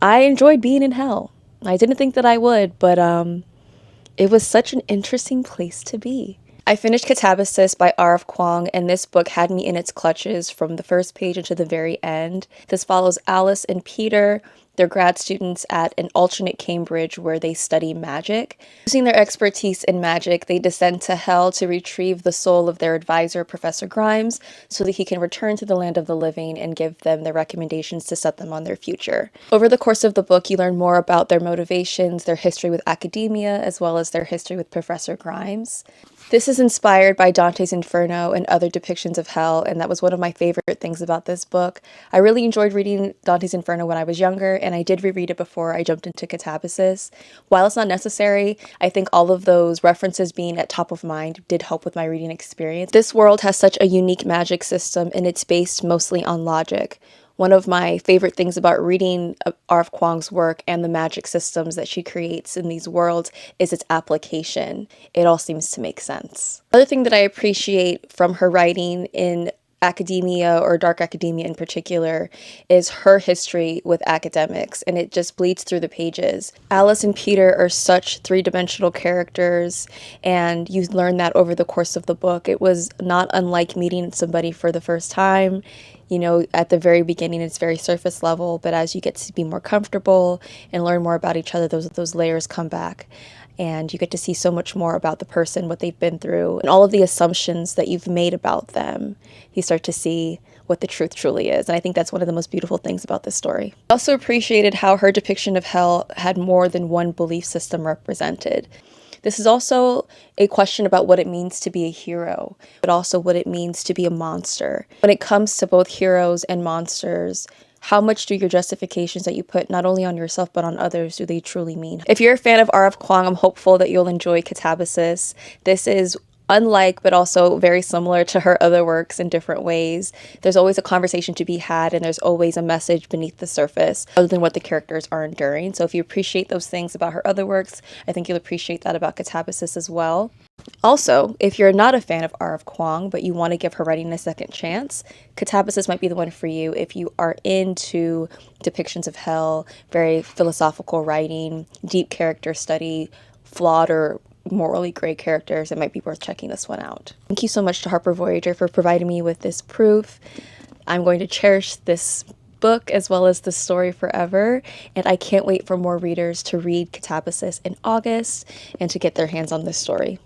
I enjoyed being in hell. I didn't think that I would, but it was such an interesting place to be. I finished Katabasis by R.F. Kuang, and this book had me in its clutches from the first page into the very end. This follows Alice and Peter. They're grad students at an alternate Cambridge where they study magic. Using their expertise in magic, they descend to hell to retrieve the soul of their advisor, Professor Grimes, so that he can return to the land of the living and give them the recommendations to set them on their future. Over the course of the book, you learn more about their motivations, their history with academia, as well as their history with Professor Grimes. This is inspired by Dante's Inferno and other depictions of hell, and that was one of my favorite things about this book. I really enjoyed reading Dante's Inferno when I was younger, and I did reread it before I jumped into Katabasis. While it's not necessary, I think all of those references being at top of mind did help with my reading experience. This world has such a unique magic system, and it's based mostly on logic. One of my favorite things about reading R.F. Kuang's work and the magic systems that she creates in these worlds is its application. It all seems to make sense. Another thing that I appreciate from her writing in academia, or dark academia in particular, is her history with academics, and it just bleeds through the pages. Alice and Peter are such three-dimensional characters, and you learn that over the course of the book. It was not unlike meeting somebody for the first time. You know, at the very beginning, it's very surface level, but as you get to be more comfortable and learn more about each other, those layers come back. And you get to see so much more about the person, what they've been through, and all of the assumptions that you've made about them. You start to see what the truth truly is. And I think that's one of the most beautiful things about this story. I also appreciated how her depiction of hell had more than one belief system represented. This is also a question about what it means to be a hero, but also what it means to be a monster. When it comes to both heroes and monsters, how much do your justifications that you put not only on yourself but on others do they truly mean? If you're a fan of R.F. Kuang, I'm hopeful that you'll enjoy Katabasis. This is unlike but also very similar to her other works in different ways. There's always a conversation to be had, and there's always a message beneath the surface other than what the characters are enduring. So if you appreciate those things about her other works, I think you'll appreciate that about Katabasis as well. Also, if you're not a fan of R.F. Kuang, but you want to give her writing a second chance, Katabasis might be the one for you if you are into depictions of hell, very philosophical writing, deep character study, flawed or morally gray characters. It might be worth checking this one out. Thank you so much to Harper Voyager for providing me with this proof. I'm going to cherish this book as well as the story forever, and I can't wait for more readers to read Katabasis in August and to get their hands on this story.